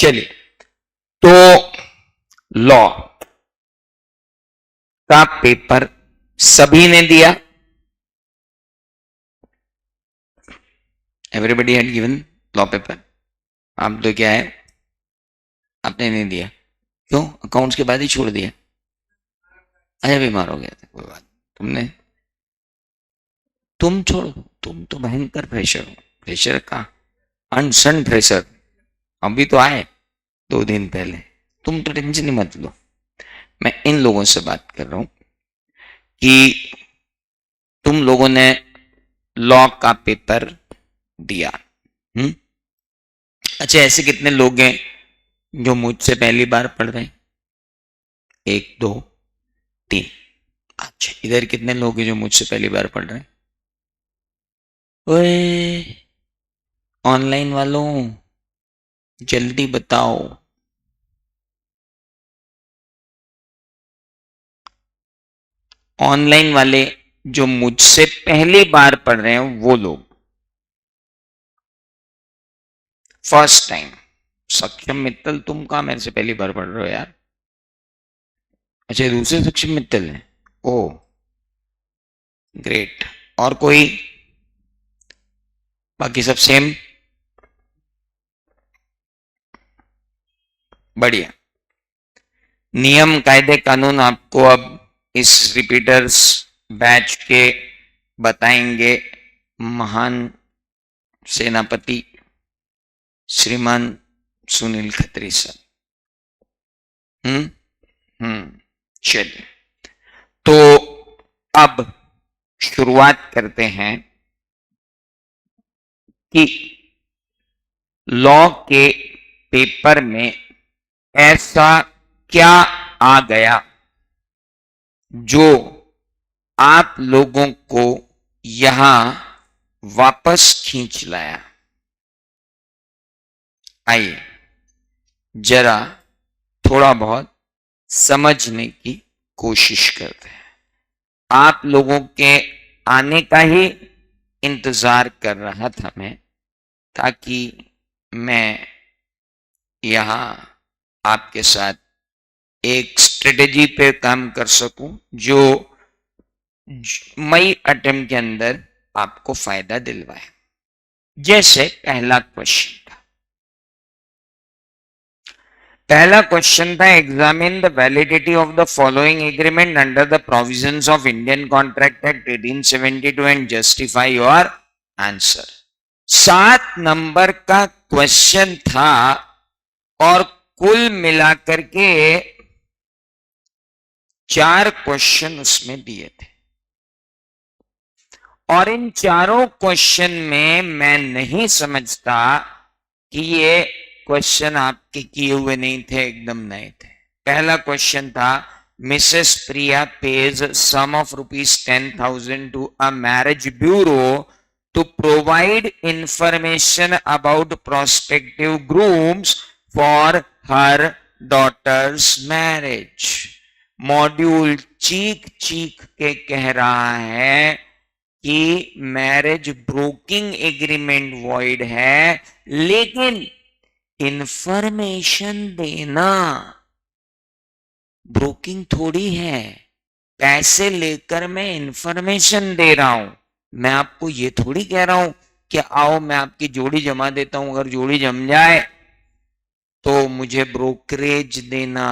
चलिए, तो लॉ का पेपर सभी ने दिया, everybody had given law paper. आप तो क्या है, आपने नहीं दिया, क्यों? अकाउंट्स के बाद ही छोड़ दिया? अच्छा, बीमार हो गया था, कोई बात। तुम छोड़ो, तुम तो भयंकर प्रेशर हो, प्रेशर का अनसन प्रेशर अभी तो आए 2 दिन पहले, तुम तो टेंशन ही मत लो। मैं इन लोगों से बात कर रहा हूं कि तुम लोगों ने लॉ का पेपर दिया। अच्छा, ऐसे कितने लोग हैं जो मुझसे पहली बार पढ़ रहे हैं? 1 2 3। अच्छा, इधर कितने लोग हैं जो मुझसे पहली बार पढ़ रहे हैं? ओए ऑनलाइन वालों, जल्दी बताओ। ऑनलाइन वाले जो मुझसे पहली बार पढ़ रहे हैं वो लोग, फर्स्ट टाइम। सक्षम मित्तल, तुम कहां मेरे से पहली बार पढ़ रहे हो यार? अच्छा, दूसरे सक्षम मित्तल है। ओ ग्रेट। और कोई? बाकी सब सेम? बढ़िया। नियम कायदे कानून आपको अब इस रिपीटर्स बैच के बताएंगे महान सेनापति श्रीमान सुनील खत्री सर। चलिए, तो अब शुरुआत करते हैं कि लॉ के पेपर में ऐसा क्या आ गया जो आप लोगों को यहां वापस खींच लाया। आइए जरा थोड़ा बहुत समझने की कोशिश करते हैं। आप लोगों के आने का ही इंतजार कर रहा था मैं, ताकि मैं यहां आपके साथ एक स्ट्रेटेजी पे काम कर सकूं जो मई अटेम्प्ट के अंदर आपको फायदा दिलवाए। जैसे पहला क्वेश्चन था, examine the validity of the following agreement under the provisions of Indian contract act 1872 and justify your answer. 7 number का क्वेश्चन था और कुल मिलाकर के 4 क्वेश्चन उसमें दिए थे, और इन चारों क्वेश्चन में मैं नहीं समझता कि ये क्वेश्चन आपके किए हुए नहीं थे, एकदम नए थे। पहला क्वेश्चन था, Mrs Priya pays sum of ₹10,000 to a marriage bureau to provide information about prospective grooms for her daughter's marriage. Module चीख चीख के कह रहा है कि मैरिज ब्रोकिंग एग्रीमेंट वॉइड है, लेकिन इंफॉर्मेशन देना ब्रोकिंग थोड़ी है। पैसे लेकर मैं इंफॉर्मेशन दे रहा हूं, मैं आपको ये थोड़ी कह रहा हूं कि आओ मैं आपकी जोड़ी जमा देता हूं, अगर जोड़ी जम जाए तो मुझे ब्रोकरेज देना।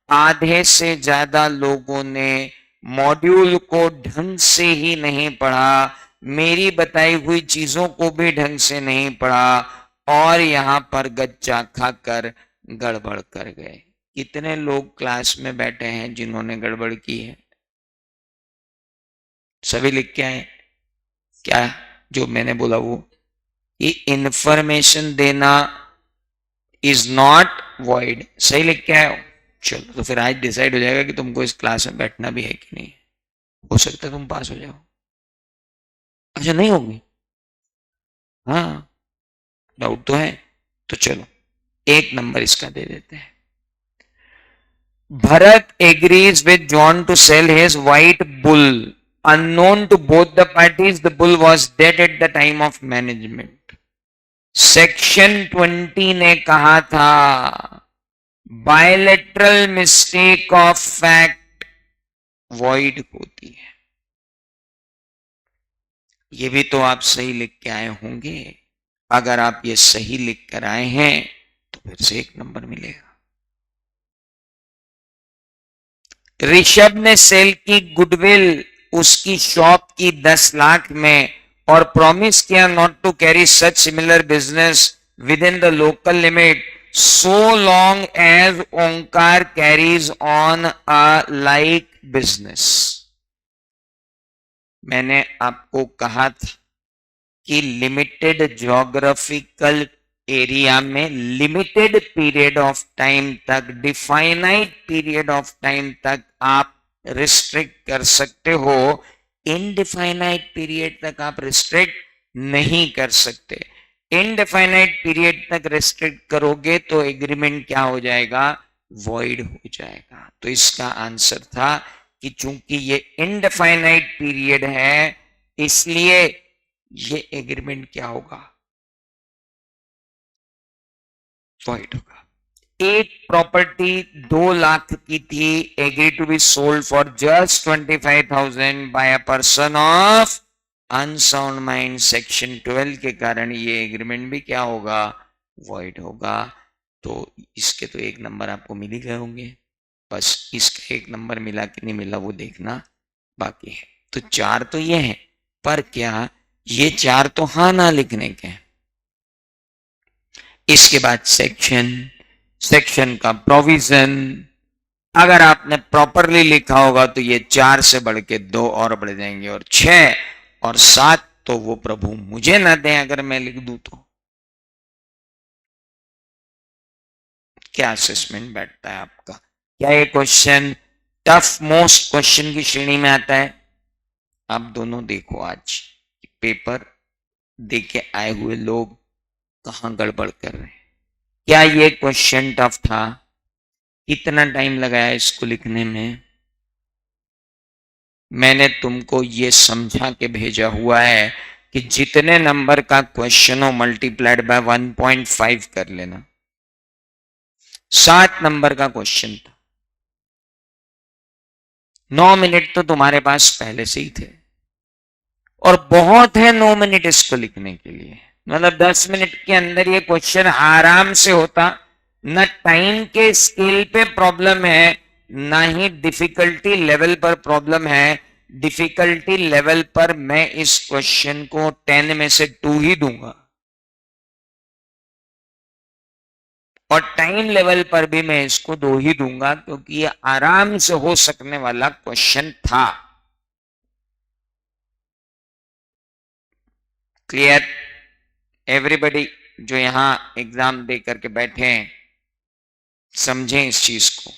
आधे से ज्यादा लोगों ने मॉड्यूल को ढंग से ही नहीं पढ़ा, मेरी बताई हुई चीजों को भी ढंग से नहीं पढ़ा, और यहां पर गच्चा खाकर गड़बड़ कर गए। कितने लोग क्लास में बैठे हैं जिन्होंने गड़बड़ की है? सभी लिख के आए क्या जो मैंने बोला? वो ये इंफॉर्मेशन देना इज नॉट वॉइड, सही लिख के आए हो? चलो, तो फिर आज डिसाइड हो जाएगा कि तुमको इस क्लास में बैठना भी है कि नहीं। हो सकता है तुम पास हो जाओ। अच्छा, नहीं होगी? हाँ, डाउट तो है। तो चलो 1 नंबर इसका दे देते हैं। Bharat agrees with John to sell his white bull unknown to both the parties. The bull was dead at the time of management. Section 20 ने कहा था bilateral mistake of fact void होती है। ये भी तो आप सही लिख के आए होंगे। अगर आप ये सही लिख कर आए हैं तो फिर से 1 नंबर मिलेगा। ऋषभ ने सेल की गुडविल उसकी शॉप की 10 लाख में और प्रॉमिस किया not to carry such similar business within the local limit so long as Omkar carries on a like business. मैंने आपको कहा था कि लिमिटेड ज्योग्राफिकल एरिया में लिमिटेड पीरियड ऑफ टाइम तक, डिफाइनाइट पीरियड ऑफ टाइम तक आप रिस्ट्रिक्ट कर सकते हो, इनडिफाइनाइट पीरियड तक आप रिस्ट्रिक्ट नहीं कर सकते। इनडिफाइनाइट पीरियड तक रिस्ट्रिक्ट करोगे तो एग्रीमेंट क्या हो जाएगा, वॉइड हो जाएगा। तो इसका आंसर था कि चूंकि ये इनडिफाइनाइट पीरियड है इसलिए ये एग्रीमेंट क्या होगा, वॉइड होगा। एक प्रॉपर्टी 2 लाख की थी, agree to be sold for just 25,000 by a person of unsound mind. Section 12 के कारण ये एग्रीमेंट भी क्या होगा, वॉइड होगा। तो इसके तो 1 नंबर आपको मिल ही गए होंगे, बस इसका 1 नंबर मिला कि नहीं मिला वो देखना बाकी है। तो 4 तो ये है, पर क्या ये 4 तो हाँ ना लिखने के हैं। इसके बाद सेक्शन, सेक्शन का प्रोविजन अगर आपने प्रॉपरली लिखा होगा तो ये 4 से बढ़ के 2 और बढ़ जाएंगे और 6 और 7 तो वो प्रभु मुझे ना दें अगर मैं लिख दूं तो। क्या असेसमेंट बैठता है आपका? क्या ये क्वेश्चन टफ मोस्ट क्वेश्चन की श्रेणी में आता है? आप दोनों देखो आज पेपर देके आए हुए लोग कहां गड़बड़ कर रहे हैं। क्या ये क्वेश्चन टफ था? कितना टाइम लगाया इसको लिखने में? मैंने तुमको ये समझा के भेजा हुआ है कि जितने नंबर का क्वेश्चन हो मल्टीप्लाइड बाय 1.5 कर लेना। 7 नंबर का क्वेश्चन था, 9 मिनट तो तुम्हारे पास पहले से ही थे और बहुत है 9 मिनट इसको लिखने के लिए। मतलब 10 मिनट के अंदर ये क्वेश्चन आराम से होता। न टाइम के स्केल पे प्रॉब्लम है, ना ही डिफिकल्टी लेवल पर प्रॉब्लम है। डिफिकल्टी लेवल पर मैं इस क्वेश्चन को 10 में से 2 ही दूंगा और टाइम लेवल पर भी मैं इसको 2 ही दूंगा क्योंकि ये आराम से हो सकने वाला क्वेश्चन था। क्लियर? एवरीबॉडी जो यहां एग्जाम दे करके बैठे हैं समझें इस चीज को।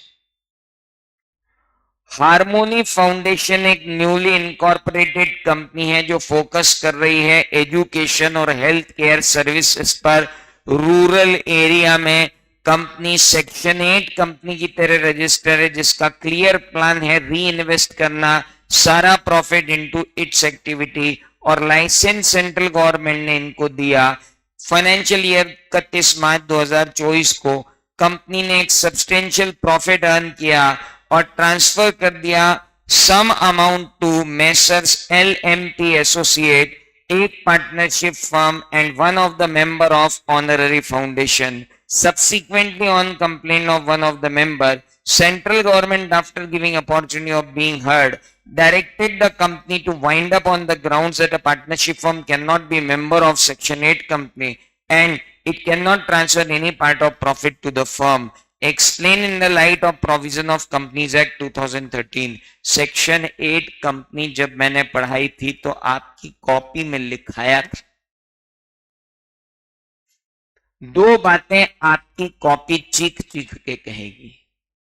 हार्मोनी फाउंडेशन एक न्यूली इनकॉर्पोरेटेड कंपनी है जो फोकस कर रही है एजुकेशन और हेल्थ केयर सर्विसेज पर रूरल एरिया में। कंपनी सेक्शन 8 कंपनी की तरह रजिस्टर है जिसका क्लियर प्लान है री इन्वेस्ट करना सारा प्रॉफिट इनटू इट्स एक्टिविटी और लाइसेंस सेंट्रल गवर्नमेंट ने इनको दिया। फाइनेंशियल ईयर 31 मार्च 2024 को कंपनी ने एक सब्सटेंशियल प्रॉफिट अर्न किया और ट्रांसफर कर दिया some amount to messrs LMP associate, एक partnership firm and one of the member of honorary foundation. Subsequently, on complaint of one of the member, central government, after giving opportunity of being heard, directed the company to wind up on the grounds that a partnership firm cannot be a member of Section 8 company and it cannot transfer any part of profit to the firm. Explain in the light of provision of Companies Act 2013. Section 8 company जब मैंने पढ़ाई थी तो आपकी copy में लिखाया था। 2 बातें आपकी कॉपी चीख चीख के कहेगी।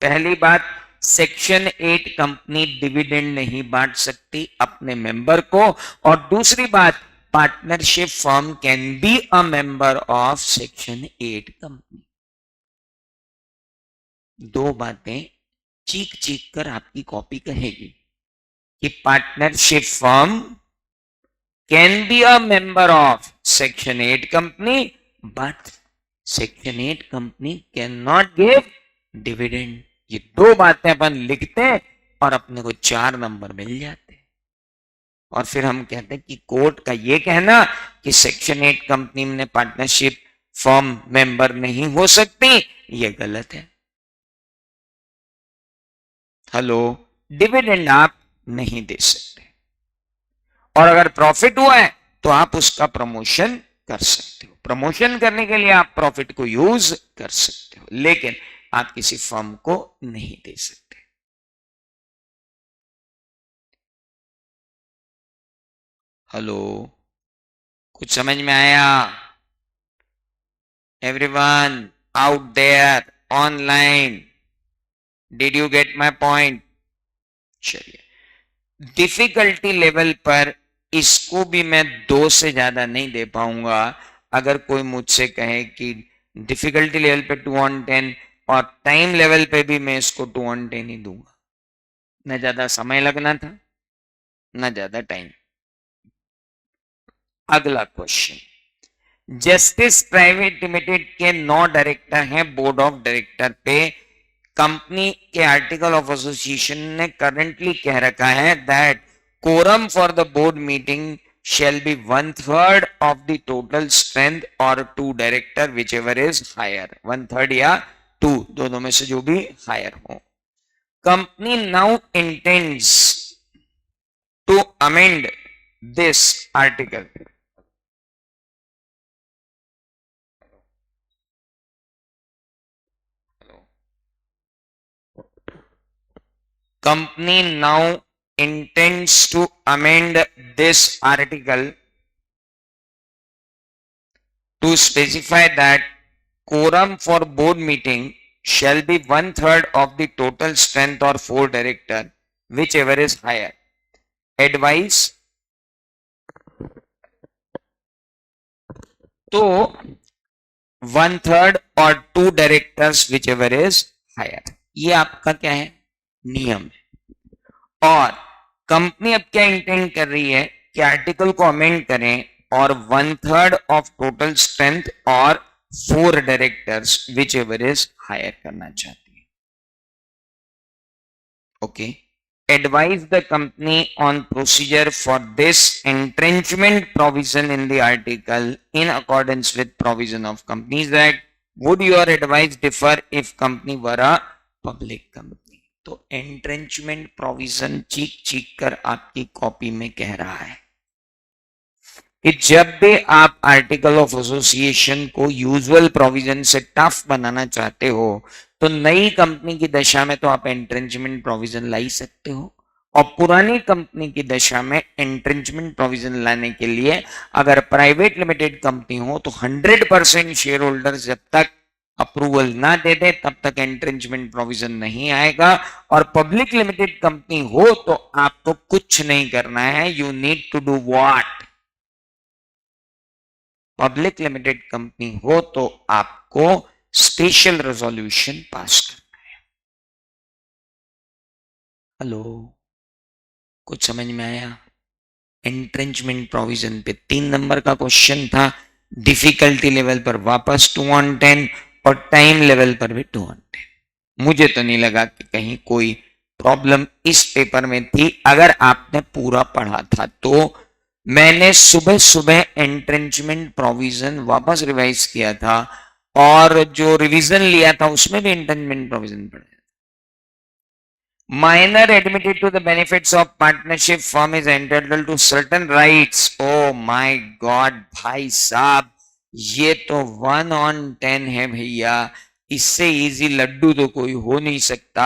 पहली बात, सेक्शन 8 कंपनी डिविडेंड नहीं बांट सकती अपने मेंबर को और दूसरी बात, partnership firm can be a member of section 8 company. 2 बातें चीख चीख कर आपकी कॉपी कहेगी कि partnership firm can be a member of section 8 company but section 8 company can not give dividend. ये दो बातें अपन लिखते हैं और अपने को 4 नंबर मिल जाते हैं। और फिर हम कहते हैं कि कोर्ट का ये कहना कि सेक्शन 8 कंपनी में पार्टनरशिप फॉर्म मेंबर नहीं हो सकती, ये गलत है। हेलो, डिविडेंड आप नहीं दे सकते, और अगर प्रॉफिट हुआ है तो आप उसका प्रमोशन कर सकते हो। प्रमोशन करने के लिए आप प्रॉफिट को यूज कर सकते हो, लेकिन आप किसी फर्म को नहीं दे सकते। हेलो, कुछ समझ में आया? Everyone out there online, did you get my point? चलिए, डिफिकल्टी लेवल पर इसको भी मैं 2 से ज्यादा नहीं दे पाऊंगा। अगर कोई मुझसे कहे कि डिफिकल्टी लेवल पे 2 on 10 और टाइम लेवल पे भी मैं इसको 2 on 10 ही दूंगा। न ज्यादा समय लगना था, न ज्यादा टाइम। अगला क्वेश्चन, जस्टिस प्राइवेट लिमिटेड के 9 डायरेक्टर हैं बोर्ड ऑफ डायरेक्टर पे। कंपनी के आर्टिकल ऑफ एसोसिएशन ने करंटली कह रखा है that quorum for the board meeting shall be 1/3 of the total strength or 2 director whichever is higher। 1/3 या 2, दोनों में से जो भी हायर हो। Company now intends to amend this article. Company now intends to amend this article to specify that quorum for board meeting shall be 1/3 of the total strength or 4 director whichever is higher। Advice, तो 1/3 और 2 directors whichever is higher, ये आपका क्या है? नियम है। और company अब क्या इंटेंड कर रही है कि आर्टिकल को अमेंड करें और 1/3 ऑफ टोटल स्ट्रेंथ और 4 directors whichever is higher करना चाहती है। Okay, advise the company on procedure for this entrenchment provision in the article in accordance with provision of companies act. Would your advice differ if company were a public company? तो entrenchment provision चीख चीख कर आपकी copy में कह रहा है कि जब भी आप आर्टिकल ऑफ एसोसिएशन को यूजुअल प्रोविजन से टफ बनाना चाहते हो तो नई कंपनी की दशा में तो आप एंट्रेंचमेंट प्रोविजन ला ही सकते हो, और पुरानी कंपनी की दशा में एंट्रेंचमेंट प्रोविजन लाने के लिए अगर प्राइवेट लिमिटेड कंपनी हो तो 100% शेयर होल्डर जब तक अप्रूवल ना दे दे तब तक एंट्रेंचमेंट प्रोविजन नहीं आएगा। और पब्लिक लिमिटेड कंपनी हो तो आपको कुछ नहीं करना है, you need to do what? Public limited company हो तो आपको स्पेशल रेजोल्यूशन पास करना है। हेलो, कुछ समझ में आया? एंट्रेंचमेंट प्रोविजन पे 3 नंबर का क्वेश्चन था, डिफिकल्टी लेवल पर वापस 2 on 10 और टाइम लेवल पर भी 2 on 10। मुझे तो नहीं लगा कि कहीं कोई प्रॉब्लम इस पेपर में थी। अगर आपने पूरा पढ़ा था तो मैंने सुबह सुबह एंट्रेंचमेंट प्रोविजन वापस रिवाइज किया था और जो रिवीजन लिया था उसमें भी एंट्रेंचमेंट प्रोविजन पढ़ा। Minor admitted to the benefits of partnership firm is entitled to certain rights। Oh my God भाई साहब, ये तो 1 on 10 है भैया, इससे इजी लड्डू तो कोई हो नहीं सकता।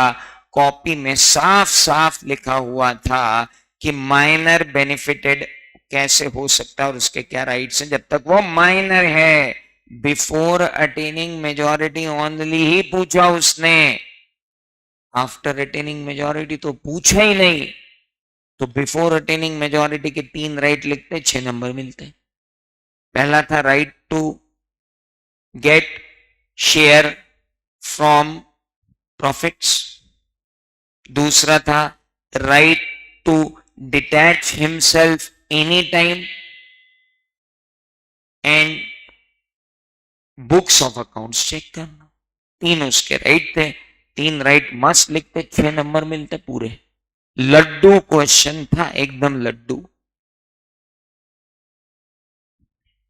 कॉपी में साफ साफ लिखा हुआ था कि माइनर बेनिफिटेड कैसे हो सकता है और उसके क्या राइट्स हैं जब तक वो माइनर है। बिफोर अटेनिंग मेजॉरिटी ओनली ही पूछा उसने, आफ्टर अटेनिंग मेजॉरिटी तो पूछा ही नहीं। तो बिफोर अटेनिंग मेजॉरिटी के 3 राइट लिखते 6 नंबर मिलते। पहला था right to get share from profits, दूसरा था right to detach himself any time, and books of accounts check करना। 3 उसके राइट थे, 3 राइट मस्त लिखते 6 नंबर मिलते पूरे। लड्डू क्वेश्चन था, एकदम लड्डू।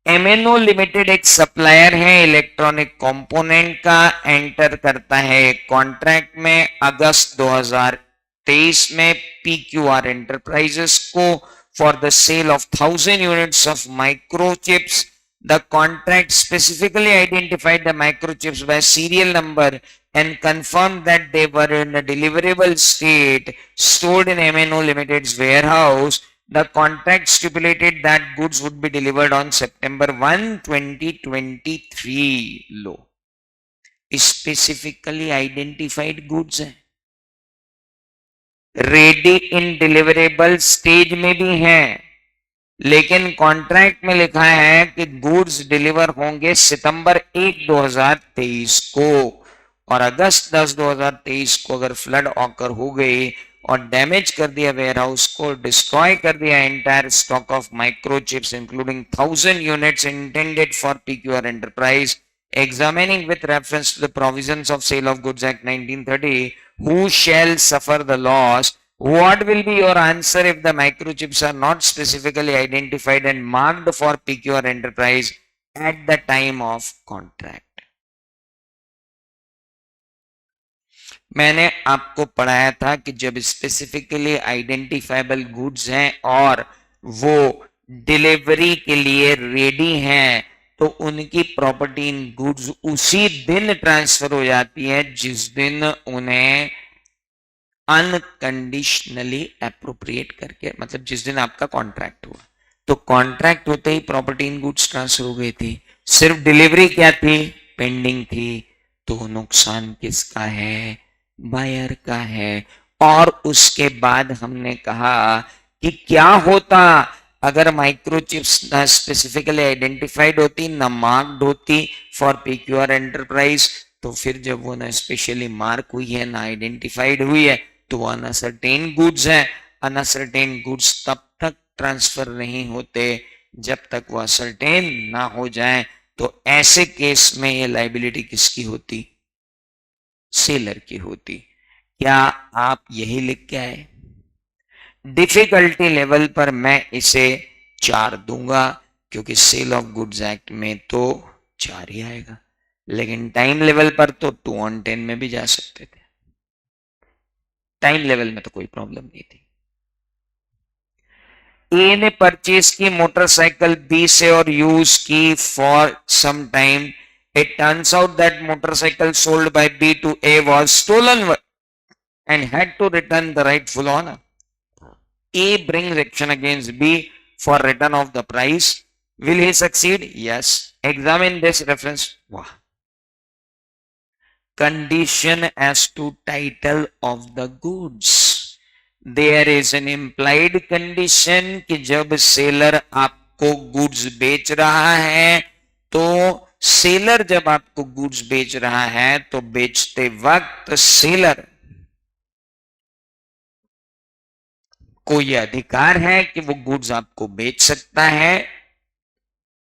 एमएनओ लिमिटेड एक सप्लायर है इलेक्ट्रॉनिक कंपोनेंट का, एंटर करता है कॉन्ट्रैक्ट में अगस्त 2023 में पीक्यूआर एंटरप्राइजेस को for the sale of 1000 units of microchips. The contract specifically identified the microchips by serial number and confirmed that they were in a deliverable state stored in MNO Limited's warehouse. The contract stipulated that goods would be delivered on September 1, 2023. Low, specifically identified goods है, ready in deliverable stage में भी है, लेकिन contract में लिखा है कि goods deliver होंगे सितंबर 1, 2023 को, और अगस्त 10, 2023 को अगर फ्लड ऑकर हो गई और डैमेज कर दिया वेयरहाउस को, डिस्ट्रॉय कर दिया entire stock of microchips including 1000 units intended for PQR enterprise, examining with reference to the provisions of Sale of Goods Act 1930, who shall suffer the loss? What will be your answer if the microchips are not specifically identified and marked for PQR enterprise at the time of contract? मैंने आपको पढ़ाया था कि जब specifically identifiable goods हैं और वो delivery के लिए रेडी हैं, तो उनकी प्रॉपर्टी इन गुड्स उसी दिन ट्रांसफर हो जाती है जिस दिन उन्हें अनकंडीशनली अप्रोप्रिएट करके, मतलब जिस दिन आपका कॉन्ट्रैक्ट हुआ। तो कॉन्ट्रैक्ट होते ही प्रॉपर्टी इन गुड्स ट्रांसफर हो गई थी, सिर्फ डिलीवरी क्या थी, पेंडिंग थी। तो नुकसान किसका है, बायर का है। और उसके बाद हमने कहा कि क्या होता अगर माइक्रोचिप्स ना स्पेसिफिकली आइडेंटिफाइड होती, ना मार्क्ड होती फॉर पीक्यूआर एंटरप्राइज, तो फिर जब वो ना स्पेशली मार्क हुई है ना आइडेंटिफाइड हुई है तो वो अनसर्टेन गुड्स है। अनसर्टेन गुड्स तब तक ट्रांसफर नहीं होते जब तक वो असर्टेन ना हो जाए। तो ऐसे केस में ये लाइबिलिटी किसकी होती, सेलर की होती। क्या आप यही लिख के आए? डिफिकल्टी लेवल पर मैं इसे 4 दूंगा क्योंकि सेल ऑफ गुड्स एक्ट में तो 4 ही आएगा, लेकिन टाइम लेवल पर तो 2 on 10 में भी जा सकते थे। टाइम लेवल में तो कोई प्रॉब्लम नहीं थी। ए ने परचेज की मोटरसाइकिल बी से और यूज की for some time. It turns out that motorcycle sold by B to A was stolen and had to return the rightful owner. A brings action against B for return of the price. Will he succeed? Yes. Examine this reference. Wow. Condition as to title of the goods. There is an implied condition कि जब seller आपको goods बेच रहा है, तो seller जब आपको goods बेच रहा है तो बेचते वक्त सेलर को यह अधिकार है कि वो गुड्स आपको बेच सकता है,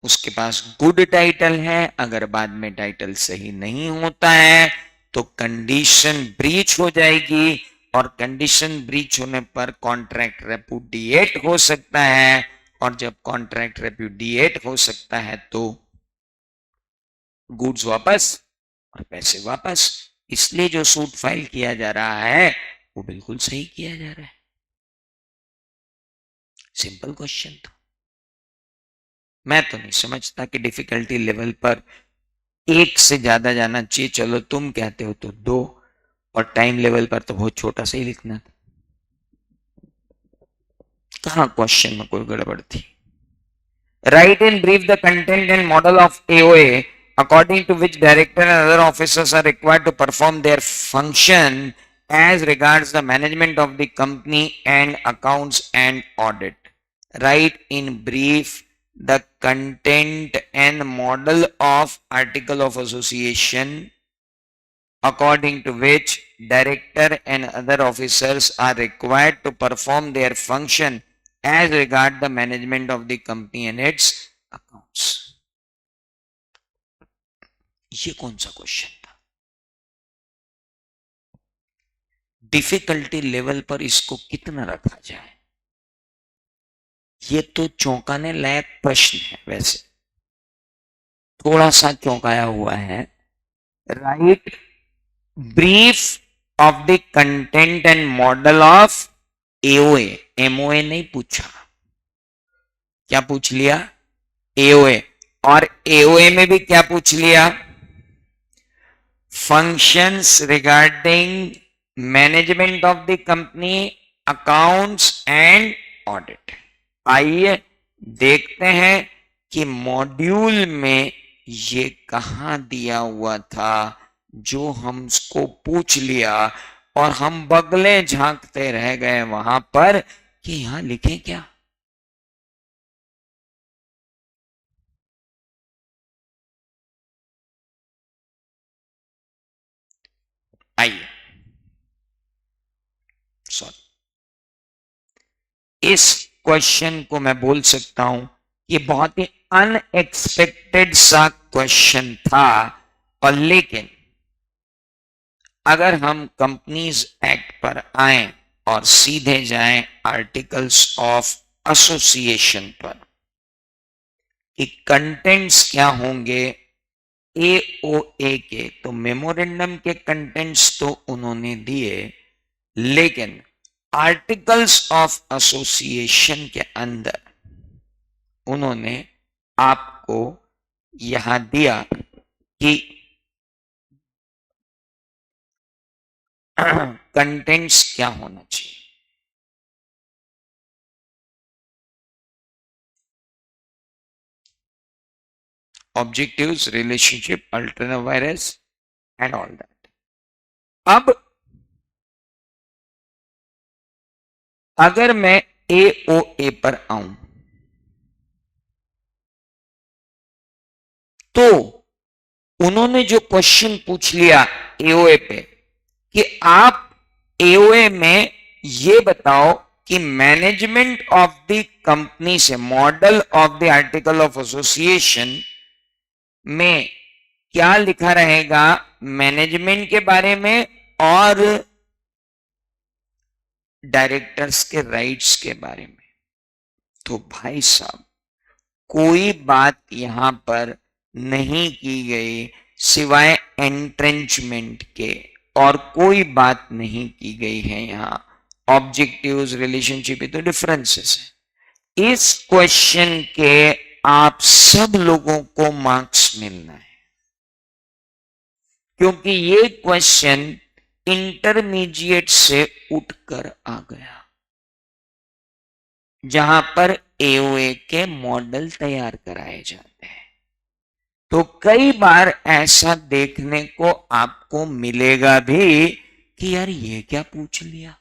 उसके पास गुड टाइटल है। अगर बाद में टाइटल सही नहीं होता है तो कंडीशन ब्रीच हो जाएगी, और कंडीशन ब्रीच होने पर कॉन्ट्रैक्ट रेपुडिएट हो सकता है, और जब कॉन्ट्रैक्ट रेपुडिएट हो सकता है तो गुड्स वापस और पैसे वापस। इसलिए जो सूट फाइल किया जा रहा है वो बिल्कुल सही किया जा रहा है। सिंपल क्वेश्चन था। मैं तो नहीं समझता कि डिफिकल्टी लेवल पर 1 से ज्यादा जाना चाहिए। चलो तुम कहते हो तो 2, और टाइम लेवल पर तो बहुत छोटा सा ही लिखना था। कहां क्वेश्चन में कोई गड़बड़ थी। Right in brief the content and model of AOA according to which director and other officers are required to perform their function as regards the management of the company and accounts and audit. Write in brief the content and model of article of association according to which director and other officers are required to perform their function as regard the management of the company and its accounts. ये कौन सा question था? Difficulty level पर इसको कितना रखा जाए, ये तो चौंकाने लायक प्रश्न है। वैसे थोड़ा सा चौंकाया हुआ है। Right brief of the content and model of AOA. MOA नहीं पूछा, क्या पूछ लिया? एओए। और एओए में भी क्या पूछ लिया? Functions regarding management of the company, accounts and audit. आइए देखते हैं कि मॉड्यूल में ये कहां दिया हुआ था जो हमको पूछ लिया और हम बगले झांकते रह गए वहां पर कि यहां लिखे क्या। आइए, सॉरी, इस क्वेश्चन को मैं बोल सकता हूं ये बहुत ही अनएक्सपेक्टेड सा क्वेश्चन था। और लेकिन अगर हम कंपनीज एक्ट पर आए और सीधे जाएं आर्टिकल्स ऑफ एसोसिएशन पर कि कंटेंट्स क्या होंगे एओए के, तो मेमोरेंडम के कंटेंट्स तो उन्होंने दिए, लेकिन आर्टिकल्स ऑफ एसोसिएशन के अंदर उन्होंने आपको यहां दिया कि कंटेंट्स क्या होना चाहिए। Objectives, relationship, alternative virus and all that. अब अगर मैं एओए पर आऊं तो उन्होंने जो क्वेश्चन पूछ लिया एओए पे कि आप एओए में ये बताओ कि मैनेजमेंट ऑफ द कंपनी से model of the article of association में क्या लिखा रहेगा मैनेजमेंट के बारे में और डायरेक्टर्स के राइट्स के बारे में। तो भाई साहब कोई बात यहां पर नहीं की गई सिवाय एंट्रेंचमेंट के, और कोई बात नहीं की गई है यहां ऑब्जेक्टिव्स, रिलेशनशिप। तो डिफरेंसेस है। इस क्वेश्चन के आप सब लोगों को मार्क्स मिलना है, क्योंकि ये क्वेश्चन इंटरमीडिएट से उठकर आ गया जहां पर एओए के मॉडल तैयार कराए जाते हैं। तो कई बार ऐसा देखने को आपको मिलेगा भी कि यार ये क्या पूछ लिया।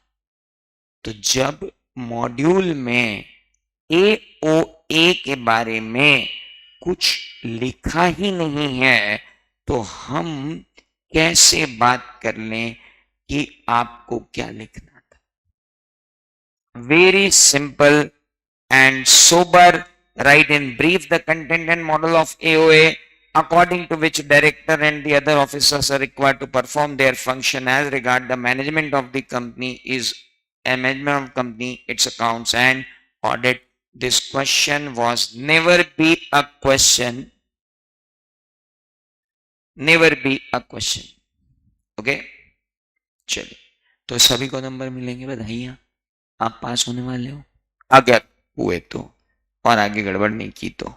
तो जब मॉड्यूल में एओए के बारे में कुछ लिखा ही नहीं है तो हम कैसे बात कर लें कि आपको क्या लिखना था। Very simple and sober. Write in brief the content and model of AOA, according to which director and the other officers are required to perform their function as regard the management of the company is a management of company, its accounts and audit. This question was never be a question, never be a question. Okay, चलिए, तो सभी को number मिलेंगे, बधाइयां, आप पास होने वाले हो अगर हुए तो, और आगे गड़बड़ नहीं की तो।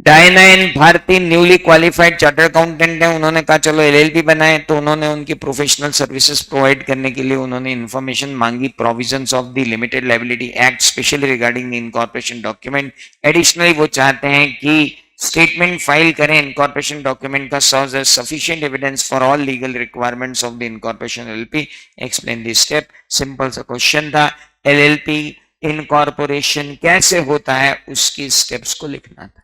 Diana and Bharti newly qualified chartered accountant है। उन्होंने कहा चलो एलएलपी बनाए, तो उन्होंने उनकी प्रोफेशनल सर्विसेज प्रोवाइड करने के लिए उन्होंने इन्फॉर्मेशन मांगी provisions of the limited liability act specially regarding the incorporation document. Additionally वो चाहते हैं कि स्टेटमेंट फाइल करें इनकॉर्पोरेशन डॉक्यूमेंट का serves as sufficient evidence for all legal requirements of the incorporation LLP. Explain this step. Simple सा question था, LLP incorporation कैसे होता है उसकी स्टेप्स को लिखना था।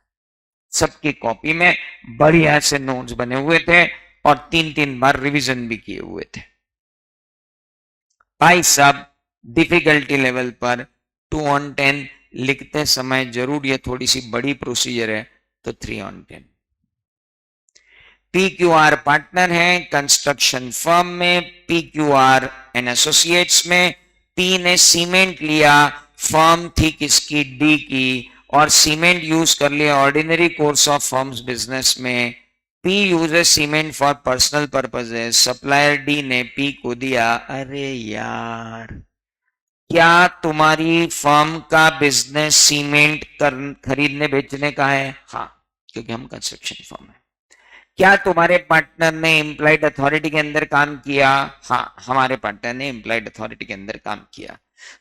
सबकी कॉपी में बढ़िया से नोट्स बने हुए थे और 3-3 बार रिवीजन भी किए हुए थे। भाई साहब डिफिकल्टी लेवल पर 2 on 10 लिखते समय जरूर ये थोड़ी सी बड़ी प्रोसीजर है, तो 3 on 10। PQR पार्टनर है कंस्ट्रक्शन फर्म में, PQR एंड एसोसिएट्स में। P ने सीमेंट लिया, फर्म थी किसकी, D की, और सीमेंट यूज कर लिया ordinary course of firms business में। P uses cement for personal purposes, supplier D ने P को दिया। अरे यार, क्या तुम्हारी फर्म का बिजनेस सीमेंट खरीदने बेचने का है? हाँ, क्योंकि हम कंस्ट्रक्शन फर्म है। क्या तुम्हारे पार्टनर ने एम्प्लॉयड अथॉरिटी के अंदर काम किया? हाँ, हमारे पार्टनर ने एम्प्लॉयड अथॉरिटी के अंदर काम किया।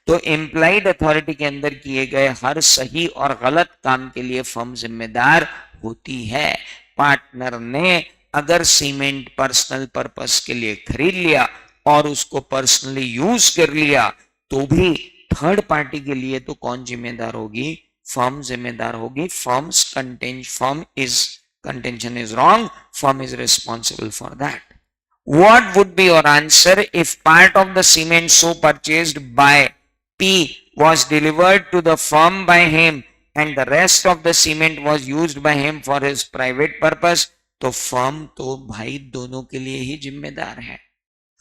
तो एम्प्लॉयड अथॉरिटी के अंदर किए गए हर सही और गलत काम के लिए फर्म जिम्मेदार होती है। पार्टनर ने अगर सीमेंट पर्सनल पर्पस के लिए खरीद लिया और उसको पर्सनली यूज कर लिया, तो भी थर्ड पार्टी के लिए तो कौन जिम्मेदार होगी? फर्म जिम्मेदार होगी। Firm is contention is wrong, firm is responsible for that. What would be your answer if part of the cement so purchased by P was delivered to the firm by him and the rest of the cement was used by him for his private purpose? तो firm तो भाई दोनों के लिए ही जिम्मेदार है।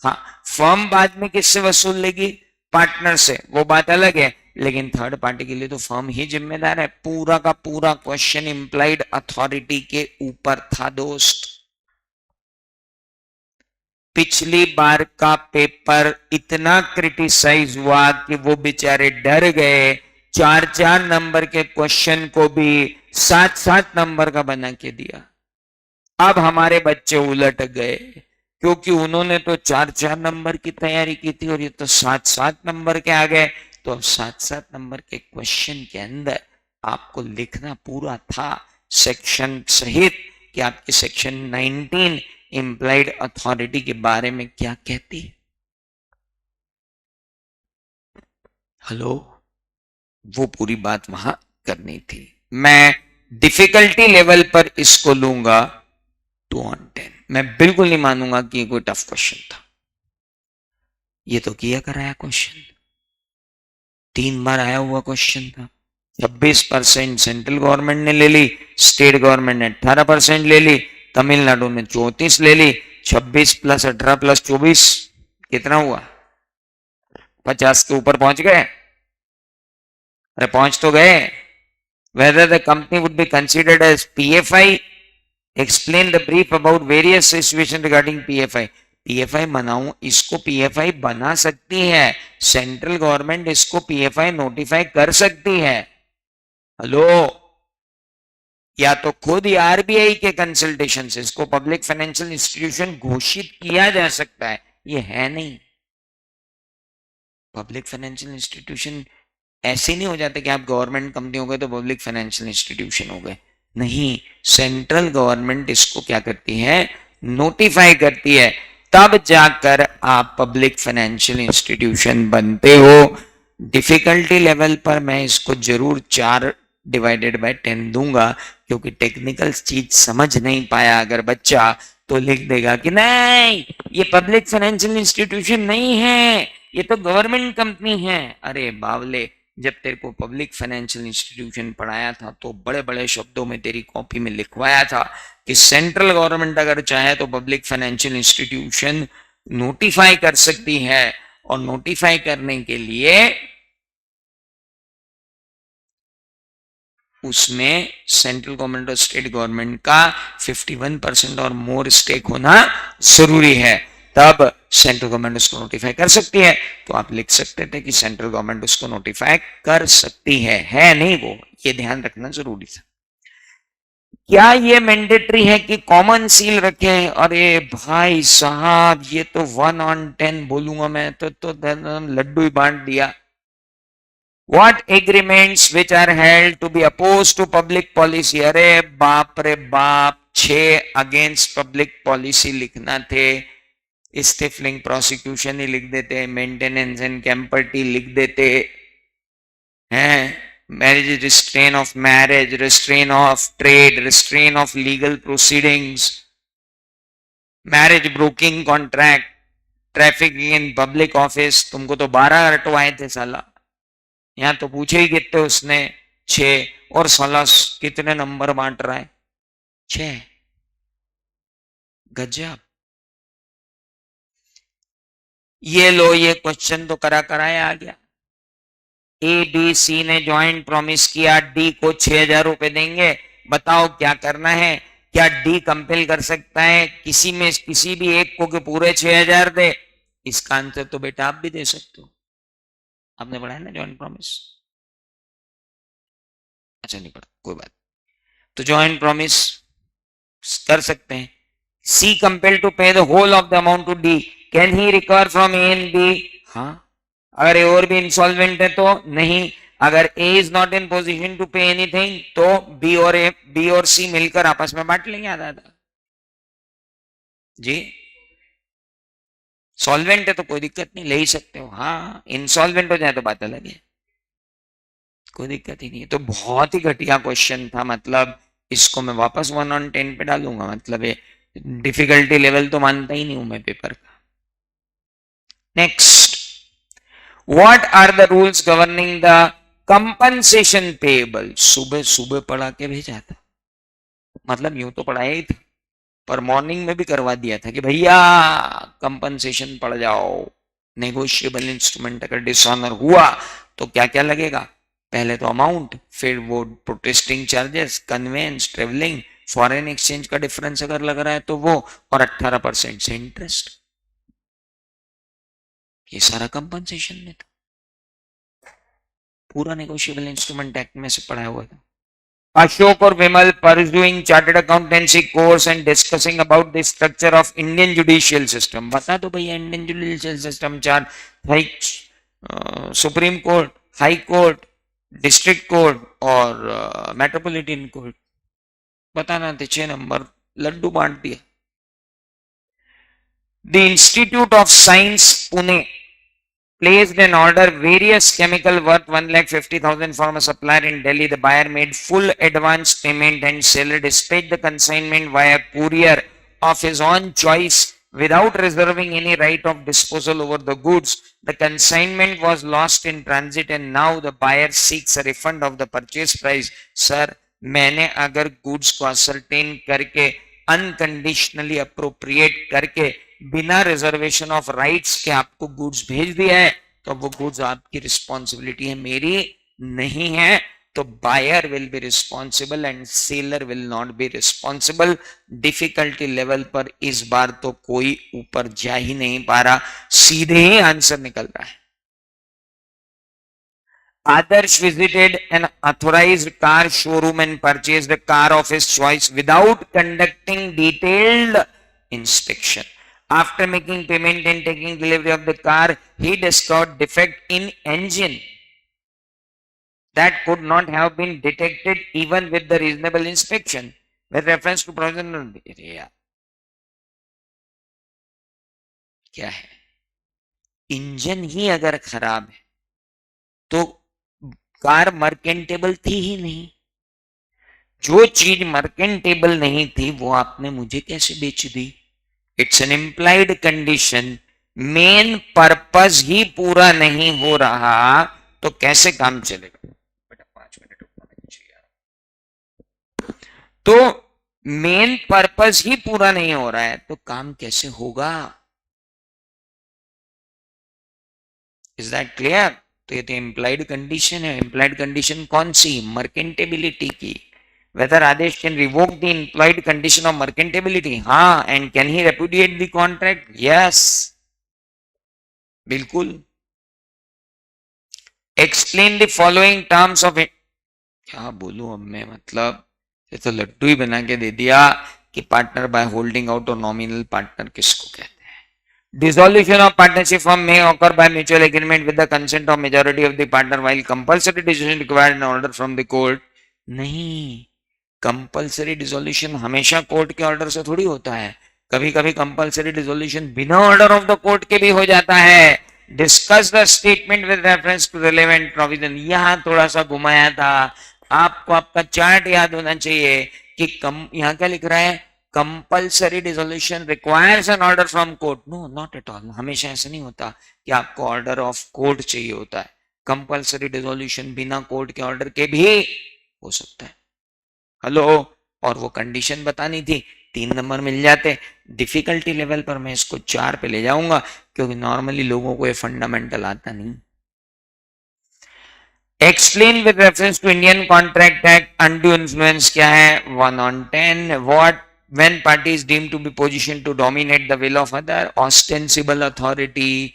हाँ, firm बाद में किससे वसूल लेगी? पार्टनर से, वो बात अलग है, लेकिन थर्ड पार्टी के लिए तो फर्म ही जिम्मेदार है। पूरा का पूरा क्वेश्चन इंप्लाइड अथॉरिटी के ऊपर था दोस्त। पिछली बार का पेपर इतना क्रिटिसाइज हुआ कि वो बेचारे डर गए, 4-4 नंबर के क्वेश्चन को भी 7-7 नंबर का बना के दिया। अब हमारे बच्चे उलट गए, क्योंकि उन्होंने तो 4-4 नंबर की तैयारी की थी और ये तो 7-7 नंबर के आ गए। तो अब 7-7 नंबर के क्वेश्चन के अंदर आपको लिखना पूरा था सेक्शन सहित कि आपके सेक्शन 19 इंप्लाइड अथॉरिटी के बारे में क्या कहती है। हेलो, वो पूरी बात वहां करनी थी। मैं डिफिकल्टी लेवल पर इसको लूंगा 2 on 10। मैं बिल्कुल नहीं मानूंगा कि कोई टफ क्वेश्चन था। ये तो किया कराया क्वेश्चन, 3 बार आया हुआ क्वेश्चन था। 26% सेंट्रल गवर्नमेंट ने ले ली, स्टेट गवर्नमेंट ने 18% ले ली, तमिलनाडु ने 34 ले ली। 26 + 18 + 24 कितना हुआ? 50 के ऊपर पहुंच गए। अरे पहुंच तो गए। Whether the company would be considered as PFI, explain the brief about various situations regarding PFI। PFI बनाऊं, इसको PFI बना सकती है, सेंट्रल गवर्नमेंट इसको PFI नोटिफाई कर सकती है। हेलो, या तो खुद आरबीआई के कंसल्टेशन से इसको पब्लिक फाइनेंशियल इंस्टीट्यूशन घोषित किया जा सकता है, ये है नहीं। पब्लिक फाइनेंशियल इंस्टीट्यूशन ऐसे नहीं हो जाते कि आप गवर्नमेंट कंपनी हो गए तो पब्लिक फाइनेंशियल इंस्टीट्यूशन हो गए, नहीं। सेंट्रल गवर्नमेंट इसको क्या करती है? नोटिफाई करती है, तब जाकर आप पब्लिक फाइनेंशियल इंस्टीट्यूशन बनते हो। डिफिकल्टी लेवल पर मैं इसको जरूर 4/10 दूंगा, क्योंकि टेक्निकल चीज समझ नहीं पाया अगर बच्चा तो लिख देगा कि नहीं ये पब्लिक फाइनेंशियल इंस्टीट्यूशन नहीं है, ये तो गवर्नमेंट कंपनी है। अरे बावले, जब तेरे को पब्लिक फाइनेंशियल इंस्टीट्यूशन पढ़ाया था तो बड़े बड़े शब्दों में तेरी कॉपी में लिखवाया था कि सेंट्रल गवर्नमेंट अगर चाहे तो पब्लिक फाइनेंशियल इंस्टीट्यूशन नोटिफाई कर सकती है, और नोटिफाई करने के लिए उसमें सेंट्रल गवर्नमेंट और स्टेट गवर्नमेंट का 51% और मोर स्टेक होना जरूरी है, तब सेंट्रल गवर्नमेंट उसको नोटिफाई कर सकती है। तो आप लिख सकते थे कि सेंट्रल गवर्नमेंट उसको नोटिफाई कर सकती है नहीं वो, ये ध्यान रखना जरूरी था। क्या ये मैंडेटरी है कि कॉमन सील रखें? अरे भाई साहब, ये तो 1 on 10 बोलूंगा मैं तो लड्डू ही बांट दिया। What agreements which are held to be opposed to public policy? अरे बाप रे बाप, 6 अगेंस्ट पब्लिक पॉलिसी लिखना थे, स्टिफलिंग प्रोसिक्यूशन ही लिख देते, मेंटेनेंस एंड कैंपर्टी लिख देते हैं, marriage, restrain of marriage, restrain of trade, restrain of legal proceedings, marriage broking contract, trafficking in public office. तुमको तो 12 रटवाए थे साला, यहां तो पूछे ही कितने उसने? 6। और साला कितने नंबर बांट रहा है? 6। गजब। ये लो, ये क्वेश्चन तो कराया आ गया। ए बी सी ने ज्वाइंट प्रॉमिस किया डी को 6,000 रुपए देंगे। बताओ क्या करना है। क्या डी कंपेल कर सकता है किसी में किसी भी एक को कि पूरे 6,000 दे? इसका आंसर तो बेटा आप भी दे सकते हो, आपने पढ़ा है ना ज्वाइंट प्रॉमिस। अच्छा नहीं पढ़ा, कोई बात। तो ज्वाइंट प्रॉमिस कर सकते हैं। C compel to pay the whole of the amount to D, can he recover from A and B? हाँ। अगर ए और बी इंसॉल्वेंट है तो नहीं। अगर A is not in position to pay anything तो बी और सी मिलकर आपस में बांट लेंगे आधा आधा। जी, सॉल्वेंट है तो कोई दिक्कत नहीं, ले ही सकते हो। हाँ, इंसॉल्वेंट हो जाए तो बात अलग है, कोई दिक्कत ही नहीं है। तो बहुत ही घटिया क्वेश्चन था, मतलब इसको मैं वापस 1/10 पे डालूंगा। मतलब ये डिफिकल्टी लेवल तो मानता ही नहीं हूं मैं पेपर का। Next, what are the rules governing the compensation payable? सुबह सुबह पढ़ा के भेजा था, मतलब यूं तो पढ़ाया ही था, पर मॉर्निंग में भी करवा दिया था कि भैया कंपनसेशन पढ़ जाओ। नेगोशिएबल इंस्ट्रूमेंट अगर डिसऑनर हुआ तो क्या क्या लगेगा? पहले तो अमाउंट, फिर वो protesting charges, conveyance, travelling, foreign exchange का डिफरेंस अगर लग रहा है तो वो, और 18% से इंटरेस्ट। ये सारा कंपनसेशन में था, पूरा नेगोशिएबल इंस्ट्रूमेंट एक्ट में से पढ़ाया हुआ था। Ashok or Vimal pursuing chartered accountancy course and discussing about the structure of Indian judicial system. बता दो भैया इंडियन जुडिशियल सिस्टम चार, high supreme court, high court, district court और मेट्रोपॉलिटन कोर्ट। बताना थे 6 नंबर, लड्डू बांट दिया। The Institute of Science Pune placed an order various chemical worth 1,50,000 from a supplier in Delhi. The buyer made full advance payment and seller dispatched the consignment via courier of his own choice without reserving any right of disposal over the goods. The consignment was lost in transit and now the buyer seeks a refund of the purchase price. Sir, मैंने अगर goods को ascertain करके unconditionally appropriate करके बिना reservation of rights के आपको goods भेज दिया है तो वो गुड्स आपकी रिस्पॉन्सिबिलिटी है, मेरी नहीं है। तो buyer will be responsible and seller will not be responsible. Difficulty level पर इस बार तो कोई ऊपर जा ही नहीं पा रहा, सीधे ही आंसर निकल रहा है। Adarsh visited an authorized car showroom and purchased a car of his choice without conducting detailed inspection. After making payment and taking delivery of the car, he discovered defect in engine that could not have been detected even with the reasonable inspection. With reference to provision, क्या है? Engine ही अगर खराब है तो car मर्केंटेबल थी ही नहीं। जो चीज मर्केंटेबल नहीं थी वो आपने मुझे कैसे बेच दी? It's an implied condition. Main purpose ही पूरा नहीं हो रहा तो कैसे काम चलेगा? बेटा 5 मिनट रुकना चाहिए। तो मेन पर्पस ही पूरा नहीं हो रहा है तो काम कैसे होगा? Is that clear? तो ये तो इम्प्लाइड कंडीशन है। इम्प्लाइड कंडीशन कौन सी? मर्केंटेबिलिटी की। Whether Adesh can revoke the implied condition of mercantability? हाँ. And can he repudiate the contract? Yes. बिल्कुल। Explain the following terms of it. क्या बोलूं अब मैं, मतलब ये तो लड्डू ही बना के दे दिया कि पार्टनर बाय होल्डिंग आउट और नॉमिनल पार्टनर किसको कहते हैं। Dissolution of partnership firm may occur by mutual agreement with the consent of majority of the partner while compulsory decision required an order from the court. नहीं, compulsory dissolution हमेशा court के order से थोड़ी होता है। कभी कभी कंपल्सरी डिसोल्यूशन बिना ऑर्डर ऑफ द कोर्ट के भी हो जाता है। Discuss the statement with reference to relevant provision. यहां थोड़ा सा घुमाया था आपको, आपका चार्ट याद होना चाहिए कि यहां क्या लिख रहा है? Compulsory dissolution requires an order from court. No, not at all. हमेशा ऐसा नहीं होता कि आपको ऑर्डर ऑफ कोर्ट चाहिए होता है। कंपल्सरी डिसोल्यूशन बिना कोर्ट के ऑर्डर के भी हो सकता है। हेलो, और वो कंडीशन बतानी थी 3 नंबर मिल जाते। डिफिकल्टी लेवल पर मैं इसको 4 पे ले जाऊंगा, क्योंकि नॉर्मली लोगों को ये फंडामेंटल आता नहीं। Explain with reference to Indian contract act undue influence क्या है? 1 on 10। What when party is deemed to be positioned to dominate the will of other? Ostensible authority,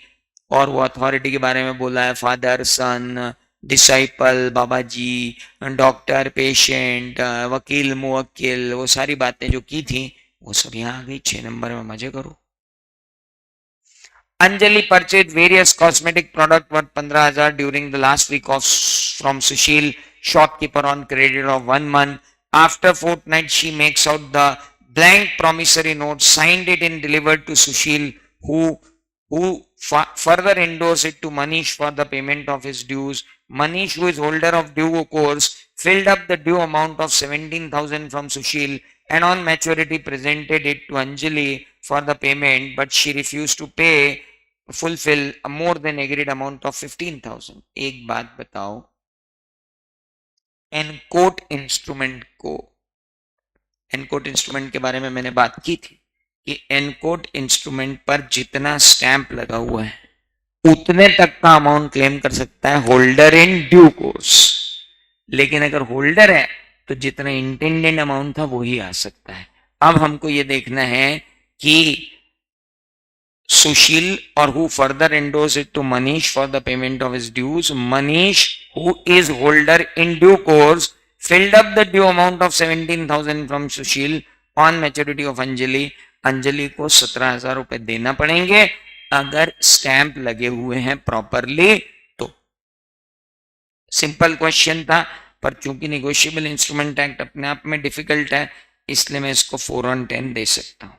और वो अथॉरिटी के बारे में बोला है फादर सन, डिसाइपल बाबा जी, डॉक्टर पेशेंट, वकील मुवक्किल, वो सारी बातें जो की थी वो सब यहाँ आ गई। 6 नंबर में मजे करो। Anjali purchased various cosmetic product worth 15,000 during the last week of from Sushil, shopkeeper, on credit of 1 month. After fortnight, she makes out the blank promissory note, signed it and delivered to Sushil, who further endorsed it to Manish for the payment of his dues. Manish, who is holder of due course, filled up the due amount of 17,000 from Sushil and on maturity presented it to Anjali for the payment, but she refused to pay fulfill a more than agreed amount of 15,000. एक बात बताओ, एनकोट instrument को, एनकोट instrument के बारे में मैंने बात की थी कि एनकोट इंस्ट्रूमेंट पर जितना स्टैंप लगा हुआ है उतने तक का अमाउंट क्लेम कर सकता है होल्डर इन ड्यू कोर्स, लेकिन अगर होल्डर है तो जितना इंटेंडेड अमाउंट था वो ही आ सकता है। अब हमको ये देखना है कि Sushil, or who further endorsed it to Manish for the payment of his dues. Manish, who is holder in due course, filled up the due amount of 17,000 from Sushil on maturity of Anjali. Anjali को 17,000 रुपए देना पड़ेंगे अगर stamp लगे हुए हैं properly तो। Simple question था, पर चूंकि नेगोशिएबल इंस्ट्रूमेंट एक्ट अपने आप में डिफिकल्ट है, इसलिए मैं इसको 4 on 10 दे सकता हूं।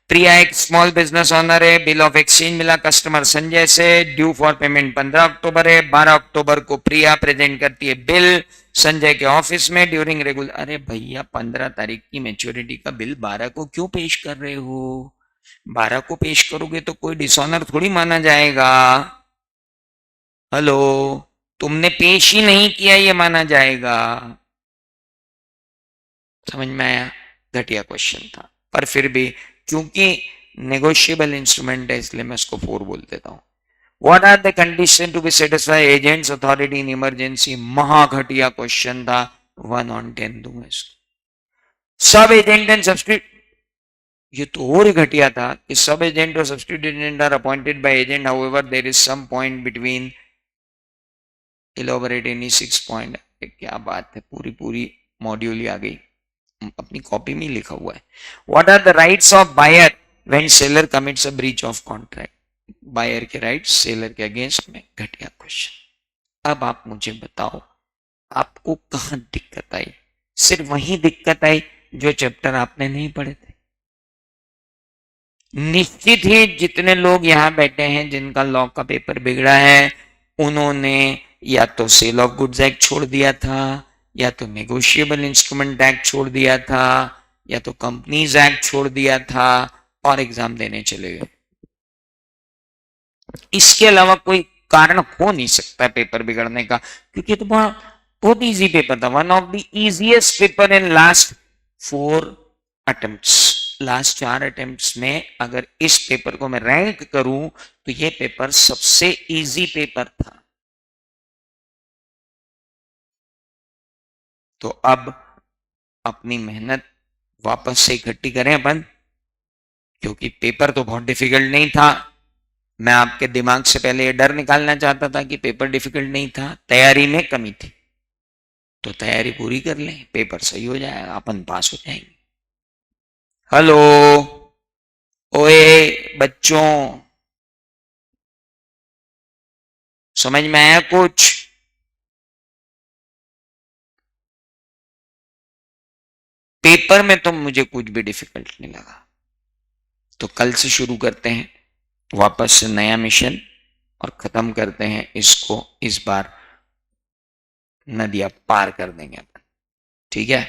प्रिया एक स्मॉल बिजनेस ओनर है, बिल ऑफ एक्सचेंज मिला कस्टमर संजय से, ड्यू फॉर पेमेंट 15 अक्टूबर है। 12 अक्टूबर को प्रिया प्रेजेंट करती है बिल संजय के ऑफिस में ड्यूरिंग रेगुलर। अरे भैया 15 तारीख की मैच्योरिटी का बिल 12 को क्यों पेश कर रहे हो? 12 को पेश करोगे तो कोई डिसऑनर थोड़ी माना जाएगा। हेलो, तुमने पेश ही नहीं किया ये माना जाएगा। समझ में आया? घटिया क्वेश्चन था, पर फिर भी क्योंकि नेगोशिएबल इंस्ट्रूमेंट है इसलिए मैं इसको 4 बोल देता हूं। What are the condition to be satisfy agents authority in emergency? महाघटिया क्वेश्चन था, 1 on 10 दूंगा इसको। सब एजेंट एंड सब्स्टिट्यूट, ये तो और घटिया था कि सब एजेंट और substitute agent are appointed by agent, however there is some point between elaborate any 6 point. क्या बात है, पूरी मॉड्यूल ही आ गई, अपनी कॉपी में लिखा हुआ है। What are the rights of buyer when seller commits a breach of contract? Buyer के राइट्स सेलर के अगेंस्ट में। घटिया क्वेश्चन। अब आप मुझे बताओ आपको कहां दिक्कत आई? सिर्फ वही दिक्कत आई जो चैप्टर आपने नहीं पढ़े थे। निश्चित ही जितने लोग यहां बैठे हैं जिनका लॉ का पेपर बिगड़ा है, उन्होंने या तो सेल ऑफ गुड्स एक्ट छोड़ दिया था, या तो नेगोशिएबल इंस्ट्रूमेंट एक्ट छोड़ दिया था, या तो कंपनीज एक्ट छोड़ दिया था और एग्जाम देने चले गए। इसके अलावा कोई कारण हो नहीं सकता पेपर बिगड़ने का, क्योंकि तो बहुत इजी पेपर था, one of the easiest paper in last 4 attempts. Last 4 attempts में अगर इस पेपर को मैं रैंक करूं तो ये पेपर सबसे इजी पेपर था। तो अब अपनी मेहनत वापस से इकट्ठी करें अपन, क्योंकि पेपर तो बहुत डिफिकल्ट नहीं था। मैं आपके दिमाग से पहले ये डर निकालना चाहता था कि पेपर डिफिकल्ट नहीं था, तैयारी में कमी थी। तो तैयारी पूरी कर लें, पेपर सही हो जाएगा, अपन पास हो जाएंगे। हेलो, ओए बच्चों, समझ में आया कुछ? पेपर में तो मुझे कुछ भी डिफिकल्ट नहीं लगा। तो कल से शुरू करते हैं वापस से नया मिशन और खत्म करते हैं इसको। इस बार नदियां पार कर देंगे अपन, ठीक है?